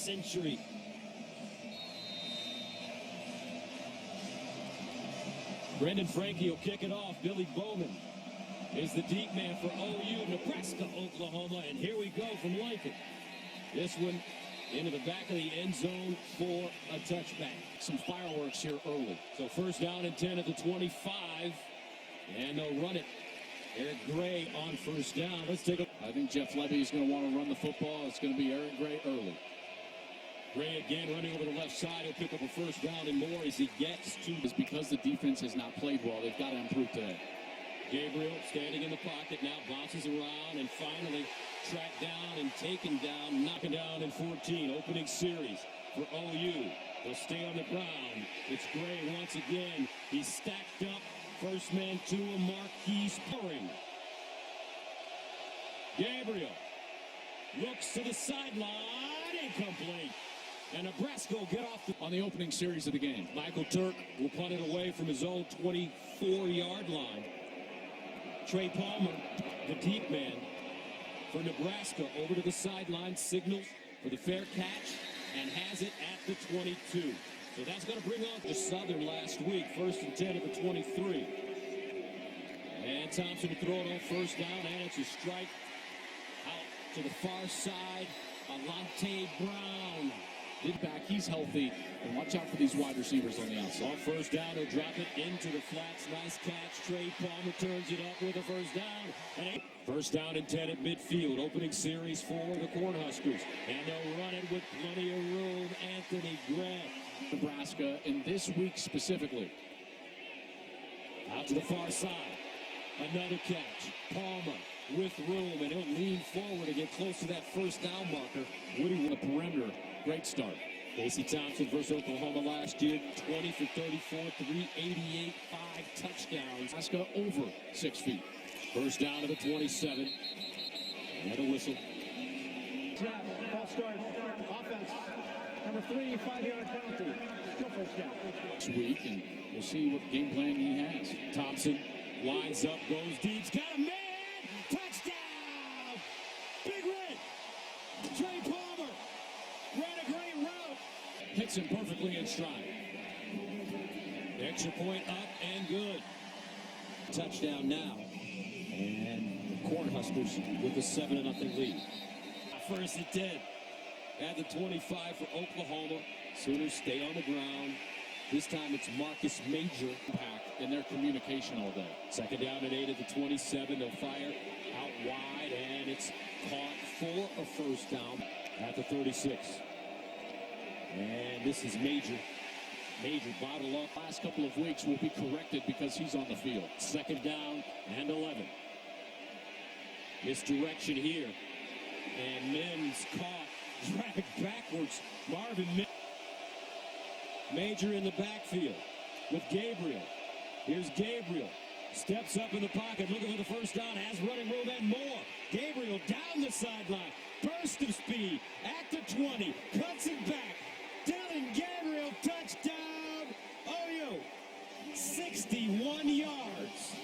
century. Brendan Frankie will kick it off. Billy Bowman is the deep man for OU, Nebraska, Oklahoma. And here we go from Lincoln. This one into the back of the end zone for a touchback. Some fireworks here early. So first down and 10 at the 25. And they'll run it. Eric Gray on first down. Let's take a... I think Jeff Lebby is going to want to run the football. It's going to be Eric Gray early. Gray again running over the left side. He'll pick up a first down and more as he gets to... It's because the defense has not played well. They've got to improve today. Gabriel standing in the pocket now, bounces around and finally tracked down and taken down, knocking down in 14. Opening series for OU. They'll stay on the ground. It's Gray once again. He's stacked up. First man to a Marquise pouring. Gabriel looks to the sideline. Incomplete. And Nebraska will get off on the opening series of the game. Michael Turk will punt it away from his own 24-yard line. Trey Palmer, the deep man for Nebraska, over to the sideline, signals for the fair catch, and has it at the 22. So that's going to bring on the Southern last week, first and 10 at the 23. And Thompson will throw it on first down, and it's a strike out to the far side. Alante Brown. Back, he's healthy, and watch out for these wide receivers on the outside. On first down, he'll drop it into the flats. Nice catch. Trey Palmer turns it up with a first down. And first down and 10 at midfield. Opening series for the Cornhuskers. And they'll run it with plenty of room. Anthony Grant. Nebraska, in this week specifically. Out to the far side. Another catch. Palmer with room, and he'll lean forward to get close to that first down marker. Woody with a perimeter. Great start. Casey Thompson versus Oklahoma last year, 20 for 34, 388, 5 touchdowns. Nebraska over 6 feet. First down to the 27. And a whistle. False start. Offense. Number 3, 5-yard penalty. Still first down. This week, and we'll see what game plan he has. Thompson lines up, goes deep. Got a man! Touchdown! Big Red! Trey Palmer ran a great route. Hits him perfectly in stride. Extra point up and good. Touchdown now. And the Cornhuskers with a 7-0 lead. First and 10 at the 25 for Oklahoma. Sooners stay on the ground. This time it's Marcus Major. Impact in their communication all day. Second down and 8 at the 27. They'll fire out wide, and it's caught for a first down at the 36. And this is Major. Major bottle up. Last couple of weeks will be corrected because he's on the field. Second down and 11. Misdirection here. And Mims caught, dragged backwards. Marvin Mims. Major in the backfield with Gabriel. Here's Gabriel. Steps up in the pocket, looking for the first down, has running room and more. Gabriel down the sideline. Burst of speed at the 20. Cuts it back. Dylan Gabriel, touchdown. OU, 61 yards.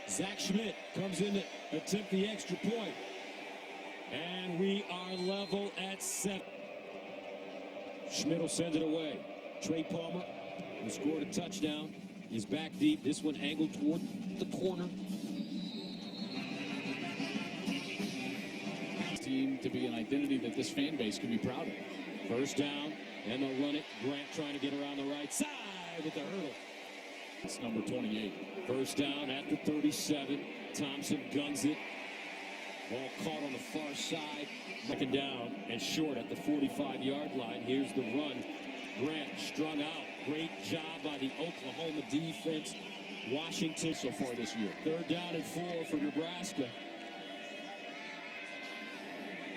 Zach Schmidt comes in to attempt the extra point. And we are level at 7. Schmidt will send it away. Trey Palmer, who scored a touchdown, is back deep. This one angled toward the corner. Team to be an identity that this fan base can be proud of. First down, and they'll run it. Grant trying to get around the right side with the hurdle. It's number 28. First down at the 37. Thompson guns it. Ball caught on the far side. Second down and short at the 45-yard line. Here's the run. Grant strung out. Great job by the Oklahoma defense. Washington so far this year. Third down and 4 for Nebraska.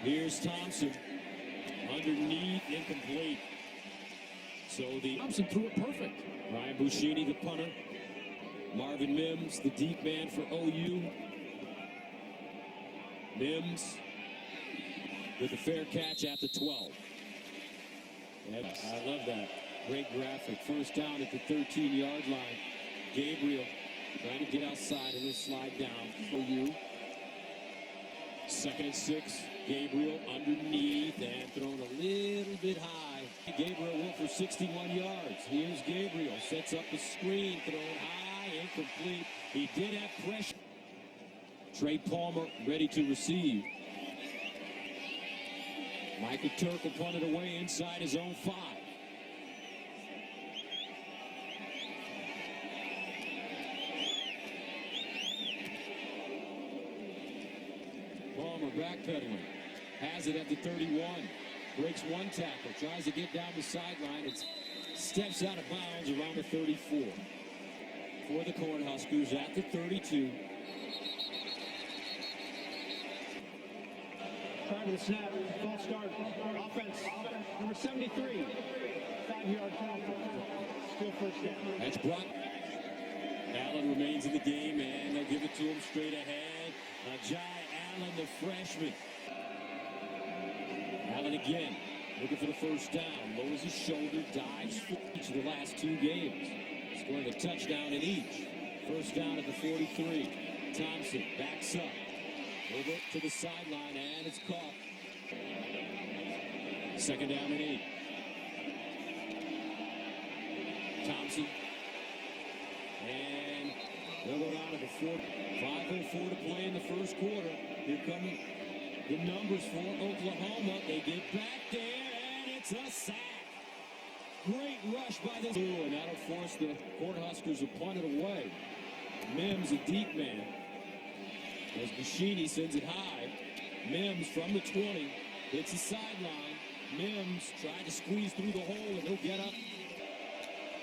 Here's Thompson. Underneath, incomplete. So the Thompson threw it perfect. Ryan Buschini, the punter. Marvin Mims, the deep man for OU. Mims with a fair catch at the 12. I love that. Great graphic. First down at the 13-yard line. Gabriel Trying to get outside and then slide down for you. 2nd and 6. Gabriel underneath and thrown a little bit high. Gabriel went for 61 yards. Here's Gabriel. Sets up the screen. Thrown high. Incomplete. He did have pressure. Trey Palmer ready to receive. Michael Turk will punt it away inside his own 5. Palmer backpedaling. Has it at the 31. Breaks one tackle. Tries to get down the sideline. It steps out of bounds around the 34. For the Cornhuskers at the 32. Prior to the snap, false start, offense, number 73, 5-yard penalty, still first down. That's Brock. Allen remains in the game, and they'll give it to him straight ahead. Ajay Allen, the freshman. Allen again, looking for the first down. Lowers his shoulder, dives for each of the last 2 games. Scoring a touchdown in each. First down at the 43. Thompson backs up. Over to the sideline, and it's caught. 2nd down and 8. Thompson. And they'll go down to the 4. 5:04 to play in the first quarter. Here come the numbers for Oklahoma. They get back there, and it's a sack. Great rush by this. And that'll force the Cornhuskers to punt it away. Mims, a deep man. As Bushini sends it high. Mims from the 20. Hits the sideline. Mims tried to squeeze through the hole, and he'll get up.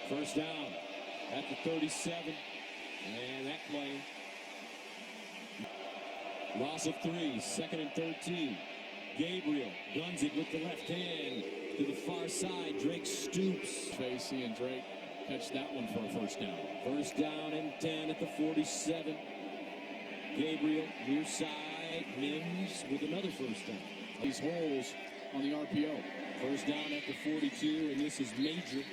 First down at the 37. And that play. Loss of 3. 2nd and 13. Gabriel guns it with the left hand to the far side. Drake stoops. Tracy and Drake catch that one for a first down. First down and 10 at the 47. Gabriel near side. Mims with another first down. These holes on the RPO. First down at the 42, and this is major.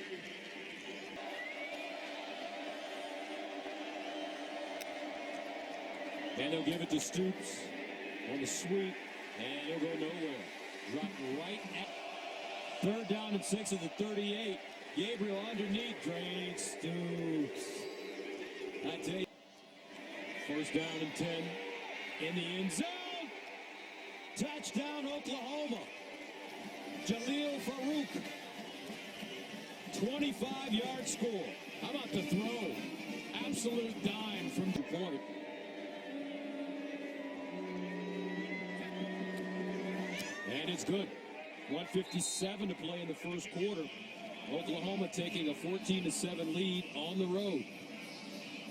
And they'll give it to Stoops on the sweep, and he'll go nowhere. Dropped right at 3rd down and 6 at the 38. Gabriel underneath. Drake Stoops. I tell you. First down and 10 in the end zone. Touchdown, Oklahoma. Jaleel Farouk. 25-yard score. How about the throw? Absolute dime from the point. And it's good. 1:57 to play in the first quarter. Oklahoma taking a 14-7 lead on the road.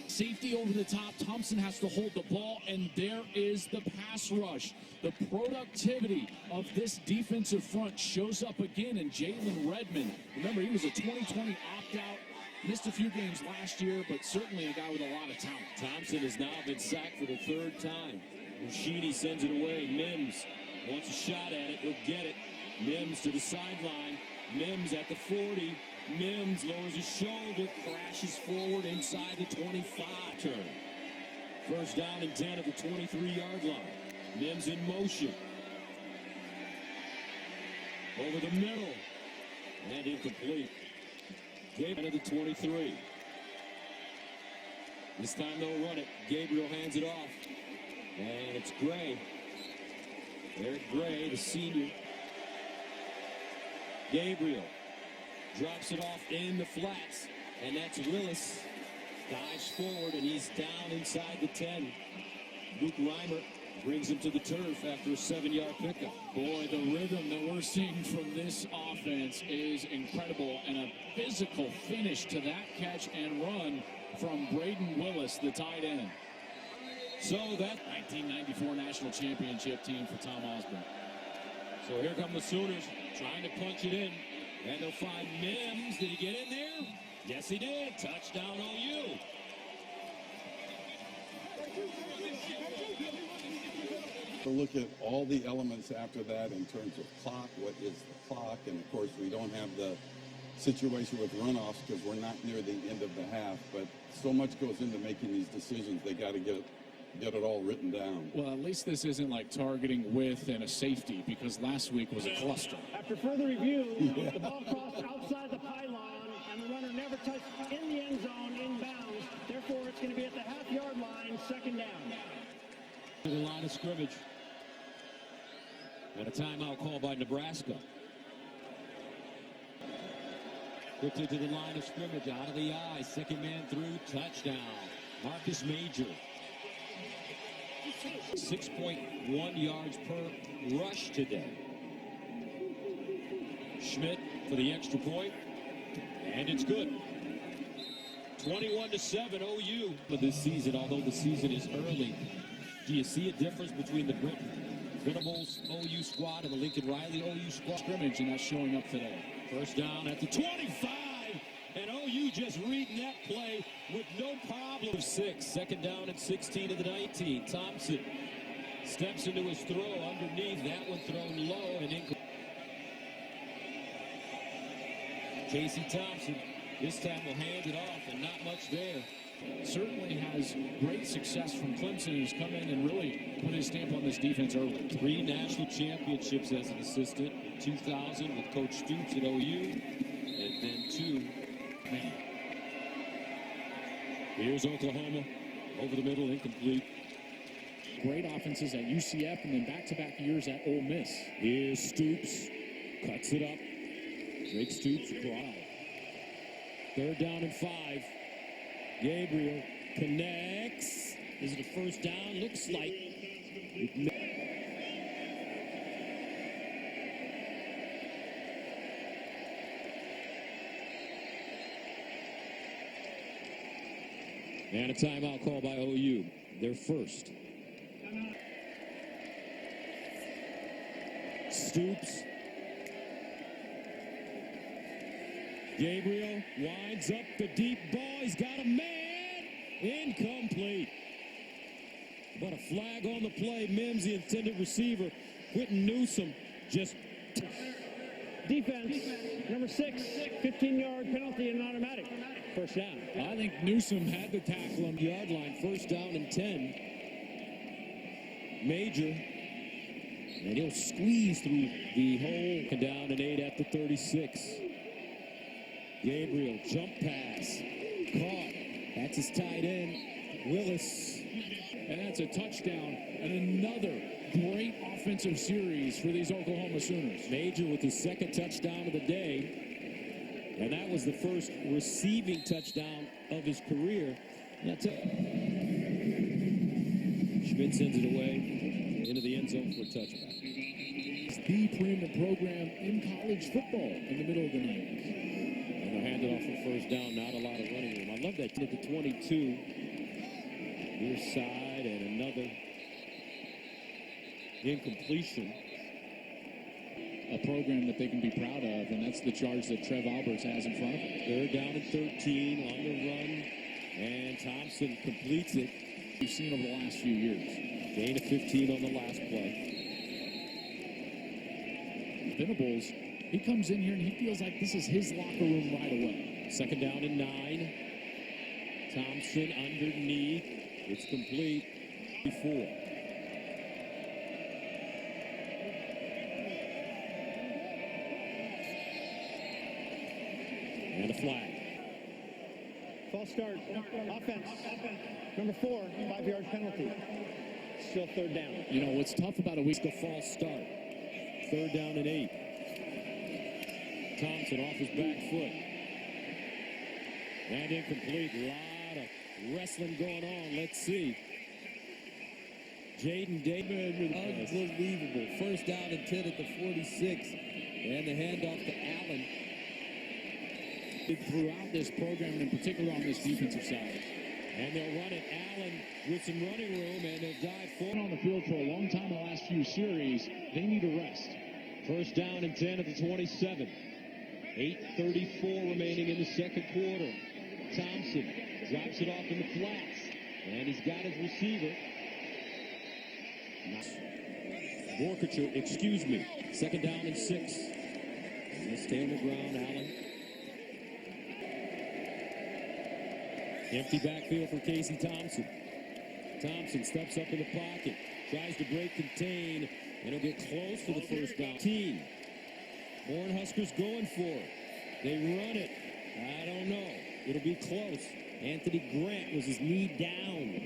Safety over the top. Thompson has to hold the ball, and there is the pass rush. The productivity of this defensive front shows up again in Jalen Redmond. Remember, he was a 2020 opt-out. Missed a few games last year, but certainly a guy with a lot of talent. Thompson has now been sacked for the 3rd time. Bushini sends it away. Mims wants a shot at it. He'll get it. Mims to the sideline. Mims at the 40. Mims lowers his shoulder, crashes forward inside the 25. Turn. First down and 10 at the 23-yard line. Mims in motion. Over the middle. And incomplete. Gabriel at the 23. This time they'll run it. Gabriel hands it off. And it's Gray. Eric Gray, the senior. Gabriel drops it off in the flats, and that's Willis. Dives forward, and he's down inside the 10. Luke Reimer brings him to the turf after a 7-yard pickup. Boy, the rhythm that we're seeing from this offense is incredible, and a physical finish to that catch and run from Braden Willis, the tight end. So that 1994 national championship team for Tom Osborne. So here come the Sooners trying to punch it in. And they'll find Mims. Did he get in there? Yes, he did. Touchdown OU. To look at all the elements after that in terms of clock, what is the clock, and of course we don't have the situation with runoffs because we're not near the end of the half. But so much goes into making these decisions. They got to get it all written down. Well, at least this isn't like targeting width and a safety, because last week was a cluster. After further review, the ball crossed outside the pylon, and the runner never touched in the end zone inbounds. Therefore, it's going to be at the half-yard line, second down. To the line of scrimmage. And a timeout call by Nebraska. Quickly to the line of scrimmage, out of the eye, second man through, touchdown. Marcus Major. 6.1 yards per rush today. Schmidt for the extra point, and it's good. 21-7 OU for this season, although the season is early. Do you see a difference between the Venables OU squad and the Lincoln Riley OU squad? Scrimmage, and that's showing up today. First down at the 25, and OU just reading that play with no problem. 6, second down and 16 to the 19. Thompson steps into his throw underneath, that one thrown low and incomplete. Casey Thompson this time will hand it off, and not much there. Certainly has great success from Clemson, who's come in and really put his stamp on this defense early. 3 national championships as an assistant in 2000 with Coach Stoops at OU, and then 2. Man, Here's Oklahoma over the middle, incomplete. great offenses at UCF and then back-to-back years at Ole Miss. Here's Stoops, cuts it up. Drake Stoops, wow. Third down and 5. Gabriel connects. Is it a first down? Looks like. And a timeout call by OU. Their first. Stoops. Gabriel winds up the deep ball. He's got a man. Incomplete. But a flag on the play. Mims, the intended receiver. Quentin Newsom just. Defense, number 6, 15-yard penalty and an automatic. First down. I think Newsom had the tackle on the yard line. First down and 10. Major. And he'll squeeze through the hole. And down and 8 at the 36. Gabriel, jump pass. Caught. That's his tight end, Willis. and that's a touchdown and another great offensive series for these Oklahoma Sooners. Major with his second touchdown of the day, and that was the first receiving touchdown of his career. That's it. Schmidt sends it away into the end zone for a touchdown. It's the preeminent program in college football in the middle of the night. And they'll hand it off for first down. Not a lot of running room. I love that at the 22. Near side and another incompletion. A program that they can be proud of, and that's the charge that Trev Alberts has in front of him. Third down and 13 on the run, and Thompson completes it. We've seen over the last few years. Gain of 15 on the last play. Venables, he comes in here and he feels like this is his locker room right away. Second down and 9. Thompson underneath. It's complete. 4. And a flag. False start. Offense. Number 4, 5-yard penalty. Still third down. You know, what's tough about a week The false start. Third down and 8. Thompson off his back foot. And incomplete. A lot of wrestling going on. Let's see. Jaden David with unbelievable. First down and 10 at the 46. And the handoff to Allen. throughout this program, and in particular on this defensive side. And they'll run it. Allen with some running room, and they'll dive forward. On the field for a long time the last few series, they need a rest. First down and 10 at the 27. 8:34 remaining in the second quarter. Thompson drops it off in the flats, and he's got his receiver. Morkacher, excuse me. Second down and 6. Let's stay on the ground, Allen. Empty backfield for Casey Thompson. Thompson steps up in the pocket, tries to break contain, and he'll get close for the first down. Team. Cornhuskers going for it. They run it. I don't know. It'll be close. Anthony Grant was his knee down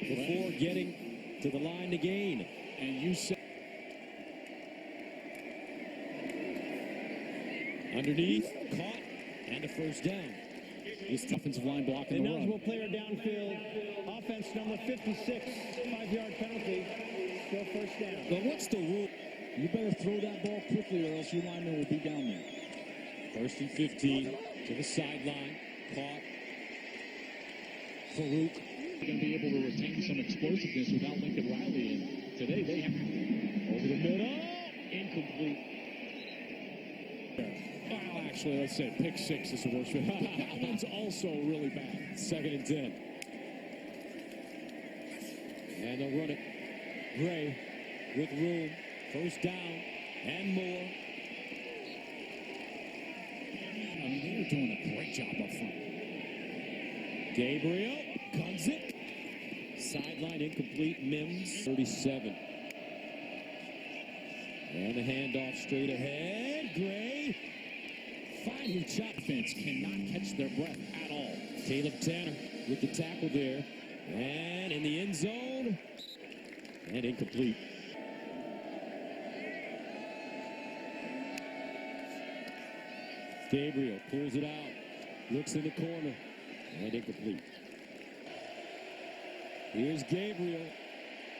before getting to the line to gain. And you said Underneath, caught, and a first down. this offensive line blocking the Ineligible run. player downfield. Offense number 56. 5-yard penalty. Still first down. But what's the rule? You better throw that ball quickly or else your lineman will be down there. First and 15 to the sideline. Caught. Farouk. They're going to be able to retain some explosiveness without Lincoln Riley. And today they have over the middle. Incomplete. Well, actually, let's say pick six is the worst. That one's also really bad. Second and 10. And they'll run it. Gray with room. First down and more. I mean, they were doing a great job up front. Gabriel guns it. Sideline incomplete. Mims 37. And a handoff straight ahead. Gray finally chopped. Defense cannot catch their breath at all. Caleb Tanner with the tackle there. And in the end zone. And incomplete. Gabriel pulls it out. Looks in the corner. And incomplete. Here's Gabriel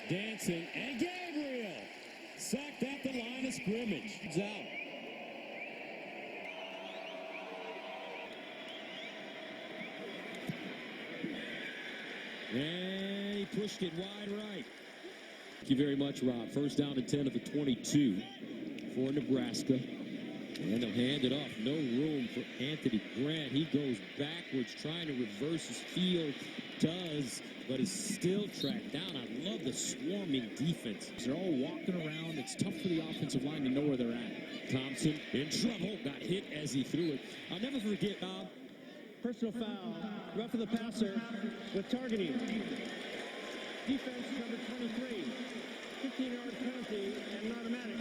dancing. And Gabriel sacked at the line of scrimmage. He's out. And he pushed it wide right. Thank you very much, Rob. First down and 10 of the 22 for Nebraska. And they'll hand it off. No room for Anthony Grant. He goes backwards, trying to reverse his field. Does, but is still tracked down. I love the swarming defense. They're all walking around. It's tough for the offensive line to know where they're at. Thompson in trouble. Got hit as he threw it. I'll never forget, Bob. Personal foul. Rough of the passer with targeting. Defense number 23. 15-yard penalty and an automatic.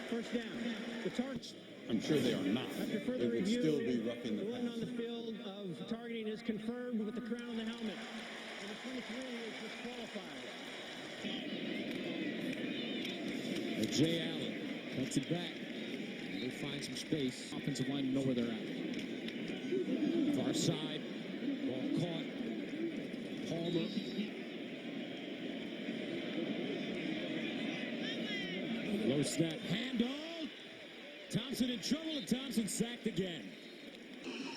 First down. The target. I'm sure they are not. After It further would review, still be roughing the one on the passer. field of targeting is confirmed with the crown of the helmet. Number 23 is disqualified. Jay Allen cuts it back. And they find some space. Offensive line know where they're at. Far side. Ball caught. Palmer. Low snap. Handoff. Thompson in trouble, and Thompson sacked again.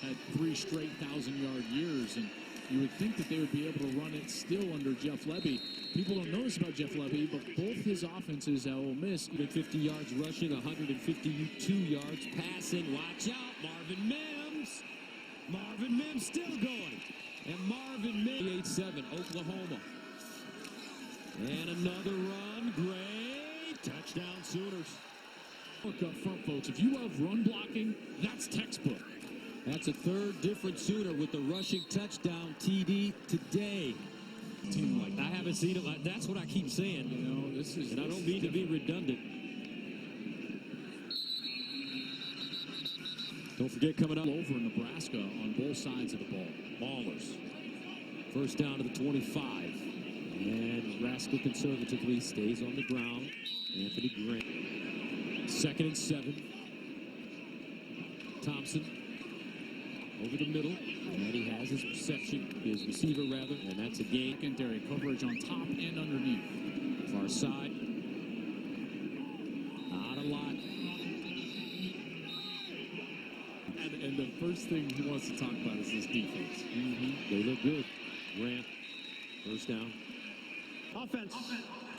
Had 3 straight 1,000-yard years, and you would think that they would be able to run it still under Jeff Lebby. People don't know this about Jeff Lebby, but both his offenses at Ole Miss. 150 yards rushing, 152 yards passing. Watch out, Marvin Mims. Marvin Mims still going. And Marvin Mims, 8-7, Oklahoma. And another run, great. Touchdown Sooners. Look up front, folks. If you love run blocking, that's textbook. That's a third different Sooner with the rushing touchdown TD today. Team like I haven't seen it. That's what I keep saying. You know, this is. And I don't mean to be redundant. Don't forget coming up. Over Nebraska on both sides of the ball. Maulers. First down to the 25. And Nebraska conservatively stays on the ground. Anthony Grant. Second and 7. Thompson over the middle. And he has his reception, his receiver rather, and that's a gain. Secondary coverage on top and underneath. Far side. Not a lot. And the first thing he wants to talk about is this defense. They look good. Grant. First down. Offense,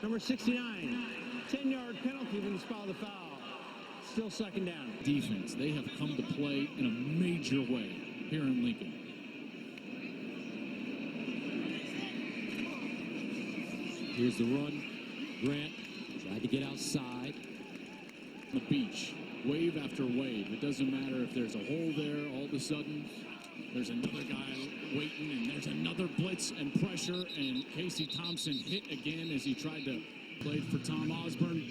number 69. 10-yard penalty when you spot the foul. Still second down. Defense, they have come to play in a major way here in Lincoln. Here's the run. Grant tried to get outside. The beach, wave after wave. It doesn't matter if there's a hole there, all of a sudden, There's another guy waiting, and there's another blitz and pressure, and Casey Thompson hit again as he tried to play for Tom Osborne,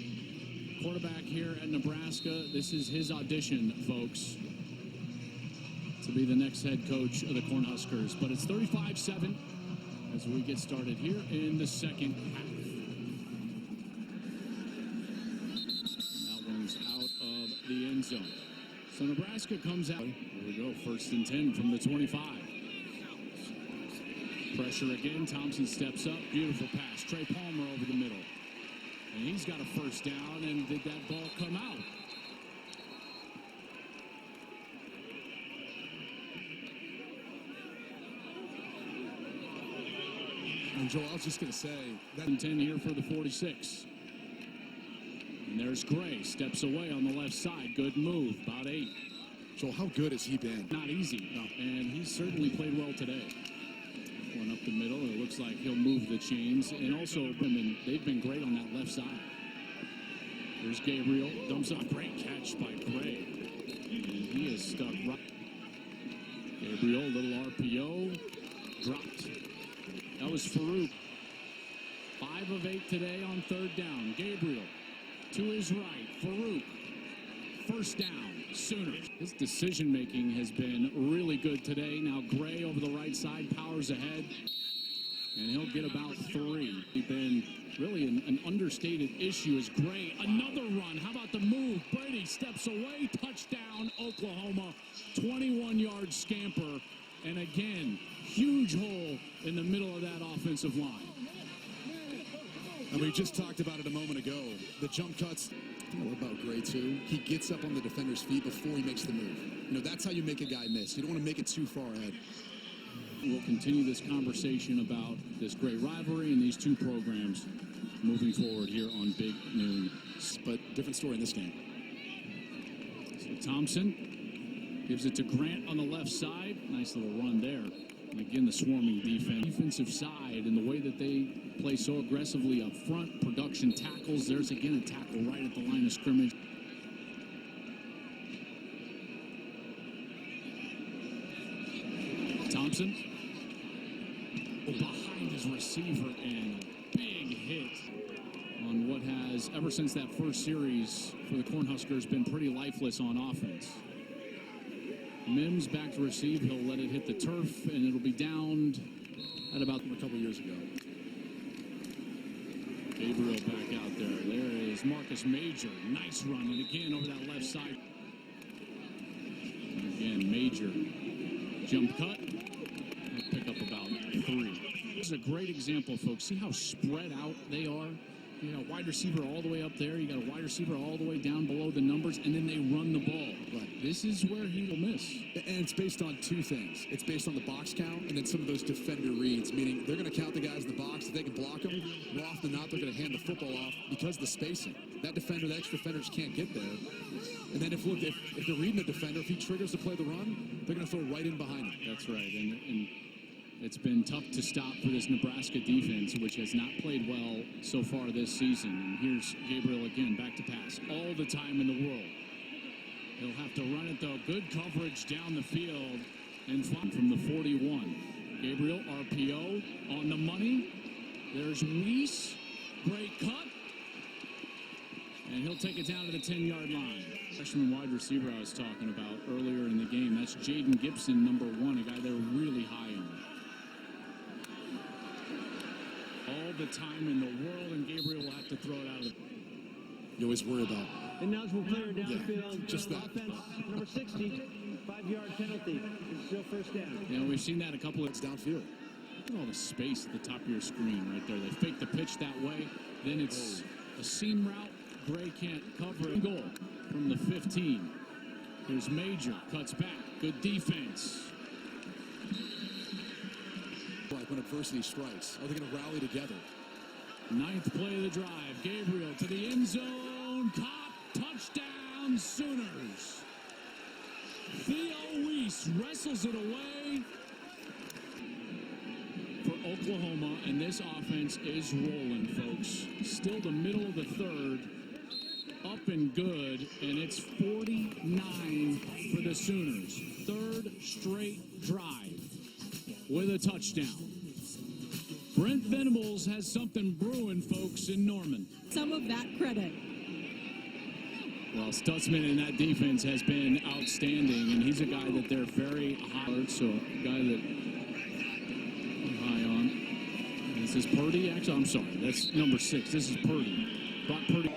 quarterback here at Nebraska. This is his audition, folks, to be the next head coach of the Cornhuskers. But it's 35-7 as we get started here in the second half. That one's out of the end zone. So Nebraska comes out. Here we go, 1st and 10 from the 25. Pressure again. Thompson steps up. Beautiful pass. Trey Palmer over the middle. And he's got a first down. And did that ball come out? And Joel, I was just going to say that 10 here for the 46. And there's Gray, steps away on the left side. Good move, about 8. Joel, how good has he been? Not easy, no. And he certainly played well today. One up the middle, it looks like he'll move the chains. And also, they've been great on that left side. There's Gabriel, dumps up, great catch by Gray. And he is stuck right. Gabriel, little RPO, dropped. That was Farouk. 5 of 8 today on 3rd down. Gabriel. To his right, Farouk. First down, Sooners. His decision-making has been really good today. Now Gray over the right side, powers ahead, and he'll get about 3. He's been really an understated issue as Gray. Another run. How about the move? Brady steps away. Touchdown, Oklahoma. 21-yard scamper. And again, huge hole in the middle of that offensive line. And we just talked about it a moment ago. The jump cuts, I know about Gray too. He gets up on the defender's feet before he makes the move. You know, that's how you make a guy miss. You don't want to make it too far ahead. We'll continue this conversation about this great rivalry and these two programs moving forward here on Big Noon. But different story in this game. So Thompson gives it to Grant on the left side. Nice little run there. And again, the swarming defensive side and the way that they play so aggressively up front. Production tackles. There's again a tackle right at the line of scrimmage. Thompson behind his receiver and big hit on what has, ever since that first series for the Cornhuskers, been pretty lifeless on offense. Mims back to receive. He'll let it hit the turf, and it'll be downed at about a couple years ago. Gabriel back out there. There is Marcus Major. Nice run, and again over that left side. And again, Major. Jump cut. He'll pick up about 3. This is a great example, folks. See how spread out they are? You got a wide receiver all the way up there. You got a wide receiver all the way down below the numbers, and then they run the ball. Right. This is where he will miss. And it's based on 2 things. It's based on the box count and then some of those defender reads, meaning they're going to count the guys in the box. If they can block them, more often than not, they're going to hand the football off because of the spacing. That defender, the extra defenders can't get there. And then if they're reading the defender, if he triggers to play the run, they're going to throw right in behind him. That's right. And it's been tough to stop for this Nebraska defense, which has not played well so far this season. And here's Gabriel again, back to pass. All the time in the world. He'll have to run it, though. Good coverage down the field. And from the 41. Gabriel, RPO, on the money. There's Weiss. Great cut. And he'll take it down to the 10-yard line. Freshman wide receiver I was talking about earlier in the game. That's Jaden Gibson, number 1, a guy they're really high on. All the time in the world, and Gabriel will have to throw it out of the... You always worry about. Ineligible player downfield. Yeah, just that. Offense, number 60, 5-yard penalty. It's still first down. You know, we've seen that a couple of... It's downfield. Look at all the space at the top of your screen right there. They fake the pitch that way. Then it's a seam route. Gray can't cover it. Goal from the 15. There's Major. Cuts back. Good defense. Like when adversity strikes, are they going to rally together? 9th play of the drive. Gabriel to the end zone. Caught. Touchdown, Sooners. Theo Weiss wrestles it away for Oklahoma, and this offense is rolling, folks. Still the middle of the 3rd. up and good, and it's 49 for the Sooners. Third straight drive with a touchdown. Brent Venables has something brewing, folks, in Norman. Some of that credit. Well, Stutzman in that defense has been outstanding, and he's a guy that they're very high, so a guy that I'm high on. This is Purdy, actually. I'm sorry, that's number 6. This is Purdy. Brock Purdy.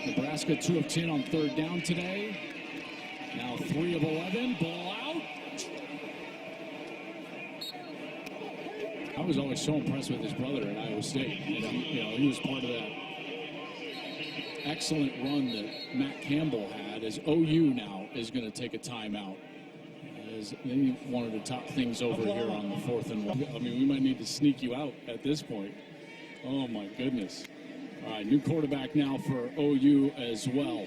Nebraska 2 of 10 on third down today. Now 3 of 11. Ball out. I was always so impressed with his brother at Iowa State. And he was part of that excellent run that Matt Campbell had, as OU now is going to take a timeout. As maybe one of the top things over here on the 4th and 1. I mean, we might need to sneak you out at this point. Oh, my goodness. All right, new quarterback now for OU as well.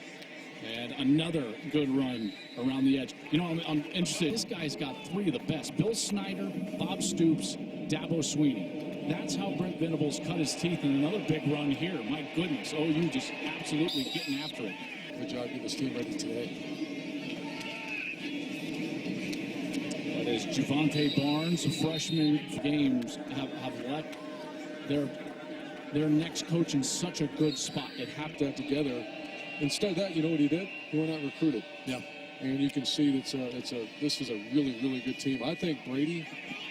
And another good run around the edge. You know, I'm interested. This guy's got 3 of the best. Bill Snyder, Bob Stoops, Dabo Sweeney. That's how Brent Venables cut his teeth in another big run here. My goodness, OU just absolutely getting after it. Good job getting this team ready today. That is Javonte Barnes. Freshman games have left their next coach in such a good spot. It happened That together. Instead of that, you know what he did? He went out and recruited. Yeah. And you can see this is a really, really good team. I think Brady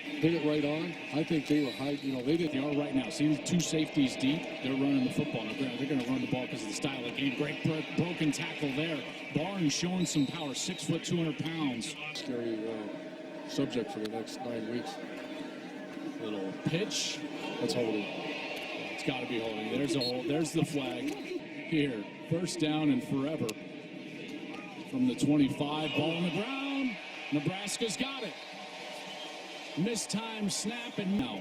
hit it right on. I think they were high. You know, they did. They are right now. See, 2 safeties deep. They're running the football. Now, they're going to run the ball because of the style of the game. Great broken tackle there. Barnes showing some power. 6 foot, 200 pounds. Scary subject for the next 9 weeks. Little pitch. That's holding. It's got to be holding. There's a hold. There's the flag. Here, first down and forever from the 25. Ball on the ground. Nebraska's got it. Mistimed snap, and now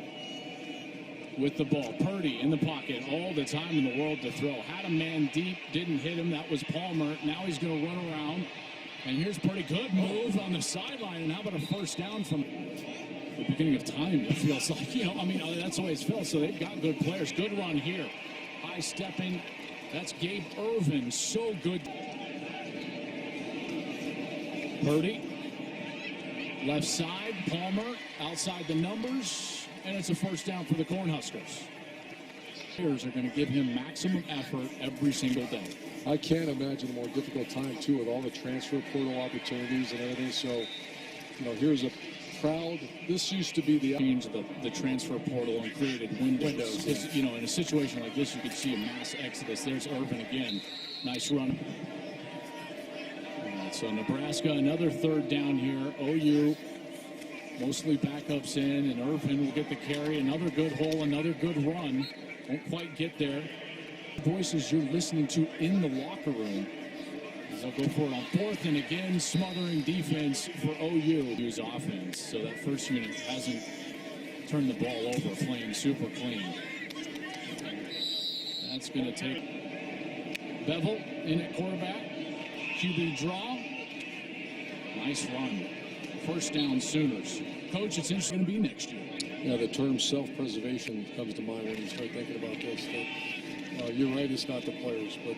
with the ball. Purdy in the pocket, all the time in the world to throw. Had a man deep, didn't hit him. That was Palmer. Now he's going to run around. And here's Purdy. Good move on the sideline. And how about a first down from the beginning of time? It feels like, that's the way it feels. So they've got good players. Good run here. High stepping. That's Gabe Irvin. So good. Purdy. Left side. Palmer outside the numbers. And it's a first down for the Cornhuskers. Players are going to give him maximum effort every single day. I can't imagine a more difficult time, too, with all the transfer portal opportunities and everything. So, here's a crowd. This used to be the change the transfer portal and created windows. In a situation like this, you could see a mass exodus. There's Irvin again. Nice run. All right, so Nebraska, another third down here. OU, mostly backups in, and Irvin will get the carry. Another good hole, another good run. Won't quite get there. Voices you're listening to in the locker room. They'll go for it on 4th, and again, smothering defense for OU's offense. So that first unit hasn't turned the ball over, playing super clean. That's going to take Bevel in at quarterback. QB draw. Nice run. First down, Sooners. Coach, it's interesting to be next year. Yeah, the term self-preservation comes to mind when you start thinking about this. You're right, it's not the players, but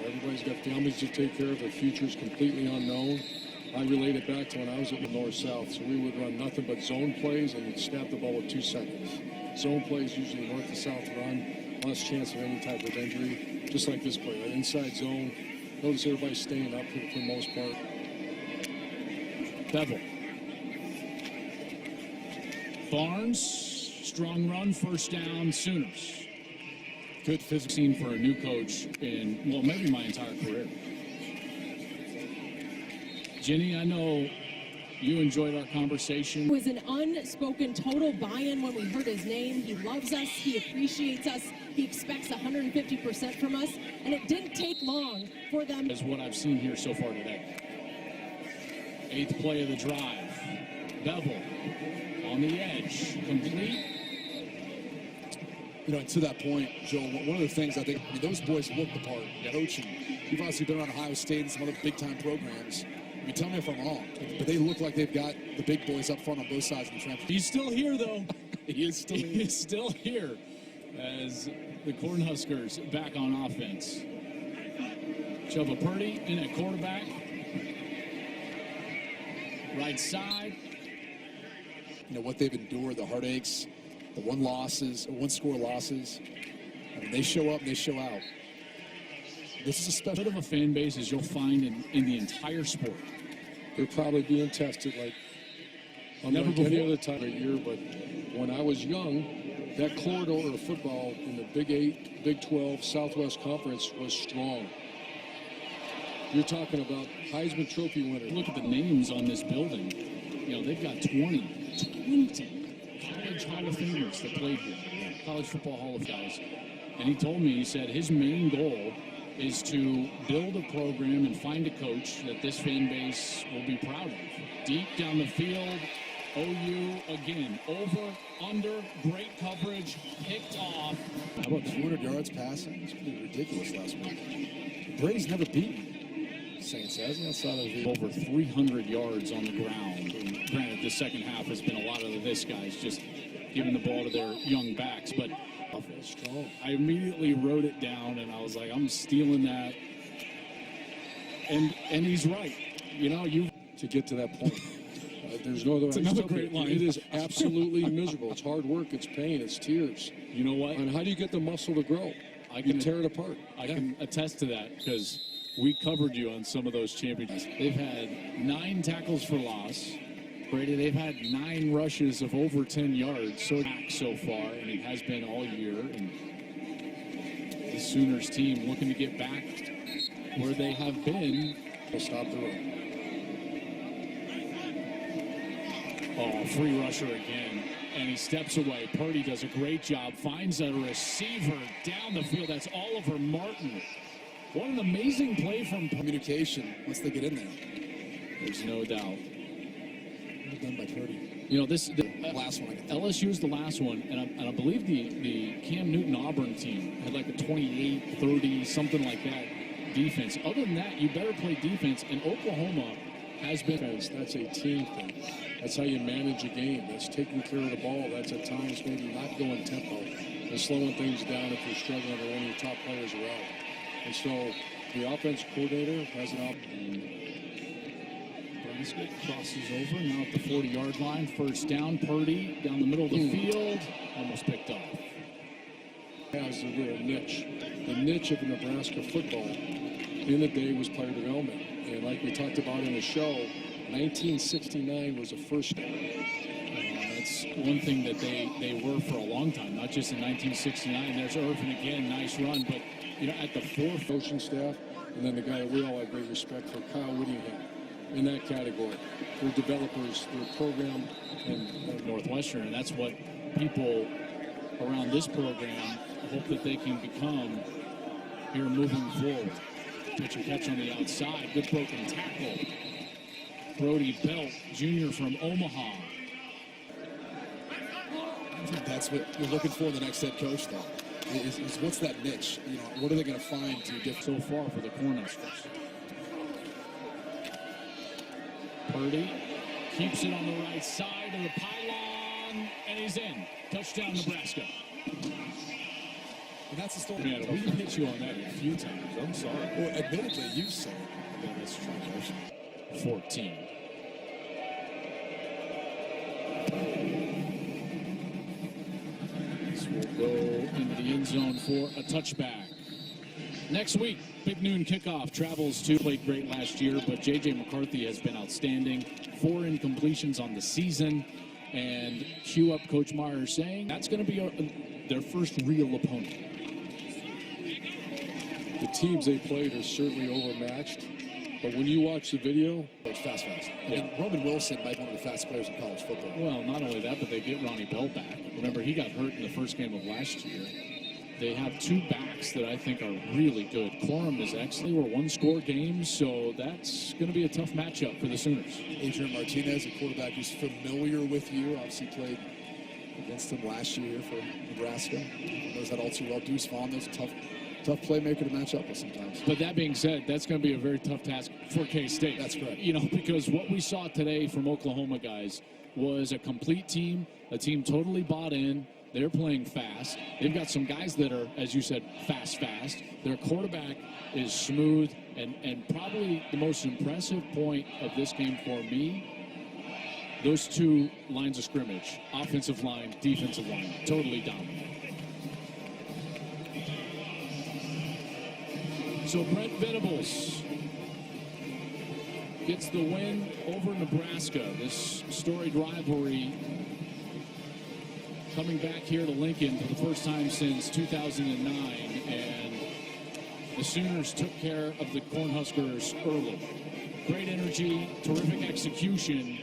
everybody's got families to take care of. Their future's completely unknown. I relate it back to when I was at the north-south, so we would run nothing but zone plays and you'd snap the ball with 2 seconds. Zone plays usually north to south run, less chance of any type of injury, just like this play, right? Inside zone. Notice everybody's staying up for the most part. Bevel. Barnes, strong run, first down, Sooners. Good physical scene for a new coach in, maybe my entire career. Jenny, I know you enjoyed our conversation. It was an unspoken total buy-in when we heard his name. He loves us. He appreciates us. He expects 150% from us. And it didn't take long for them. Is what I've seen here so far today. 8th play of the drive. Bevel on the edge. Complete. To that point, Joe, one of the things I think, those boys look the part. Coach, and you've obviously been around Ohio State and some other big-time programs. Tell me if I'm wrong, but they look like they've got the big boys up front on both sides of the transfer. He's still here, though. He is still here. He's still here as the Cornhuskers back on offense. Chuba Purdy in at quarterback. Right side. You know, what they've endured, the heartaches, the one-score losses. I mean, they show up and they show out. This is a special bit of a fan base as you'll find in the entire sport. They're probably being tested like unlike any other time of year, but when I was young, that corridor of football in the Big 8, Big 12, Southwest Conference was strong. You're talking about Heisman Trophy winners. Look at the names on this building. You know, they've got 20 college Hall of Famers that played here, college football Hall of guys. And he told me, he said his main goal is to build a program and find a coach that this fan base will be proud of. Deep down the field, OU again, over, under, great coverage, picked off. How about 200 yards passing? It's pretty ridiculous last week. Brady's never beaten Saints, hasn't he? Outside of the over 300 yards on the ground. And granted, the second half has been a lot of this guys just giving the ball to their young backs, but strong. I immediately wrote it down, and I was like, I'm stealing that. And he's right. You know, to get to that point. There's no other. It's another great line. It is absolutely miserable. It's hard work. It's pain. It's tears. You know what? And how do you get the muscle to grow? You tear it apart. I can attest to that because we covered you on some of those championships. They've had 9 tackles for loss. Brady, they've had 9 rushes of over 10 yards so far, and it has been all year. And the Sooners team looking to get back where they have been. They'll stop the run. Oh, free rusher again. And he steps away. Purdy does a great job. Finds a receiver down the field. That's Oliver Martin. What an amazing play from communication once they get in there. There's no doubt. Well done by Purdy. You know, the last one. LSU is the last one, and I believe the Cam Newton Auburn team had like a 28, 30, something like that defense. Other than that, you better play defense, and Oklahoma has been. That's a team thing. That's how you manage a game. That's taking care of the ball. That's at times maybe not going tempo and slowing things down if you're struggling or one of your top players are out. And so the offense coordinator has an opportunity. Nebraska crosses over, now at the 40-yard line. First down, Purdy down the middle of the field. Almost picked off. Has a real niche. The niche of Nebraska football in the day was player development. And like we talked about in the show, 1969 was the first. That's one thing that they were for a long time, not just in 1969. There's Irvin again, nice run, but you know, at the 4th coaching staff, and then the guy that we all have great respect for, Kyle Whittingham, in that category. They're developers, their program, and Northwestern, and that's what people around this program hope that they can become here moving forward. Pitch and catch on the outside, good broken tackle. Brody Belt, junior from Omaha. I think that's what you're looking for in the next head coach, though. Is what's that niche? You know, what are they going to find to different so far for the Cornhuskers? Purdy keeps it on the right side of the pylon, and he's in. Touchdown, Nebraska. And that's the story. Man, we can hit you on that a few times. I'm sorry. Well, admittedly, you said it. Yeah, that's true. 14. This will go into the end zone for a touchback. Next week, big noon kickoff. Travels to played great last year, but J.J. McCarthy has been outstanding. 4 incompletions on the season. And cue up Coach Meyer saying that's going to be their first real opponent. the teams they played are certainly overmatched. But when you watch the video, it's fast. Yeah. I mean, Roman Wilson might be one of the fastest players in college football. Well, not only that, but they get Ronnie Bell back. Remember, he got hurt in the first game of last year. They have 2 backs that I think are really good. Corum is excellent. They were 1-score games, so that's going to be a tough matchup for the Sooners. Adrian Martinez, a quarterback who's familiar with you, obviously played against him last year for Nebraska. He knows that all too well. Deuce Vaughn, there's a tough playmaker to match up with sometimes. But that being said, that's going to be a very tough task for K-State. That's correct. You know, because what we saw today from Oklahoma guys was a complete team, a team totally bought in, They're playing fast. They've got some guys that are, as you said, fast. Their quarterback is smooth, and probably the most impressive point of this game for me, those two lines of scrimmage, offensive line, defensive line, totally dominant. So Brent Venables gets the win over Nebraska. This storied rivalry coming back here to Lincoln for the first time since 2009, and the Sooners took care of the Cornhuskers early. Great energy, terrific execution,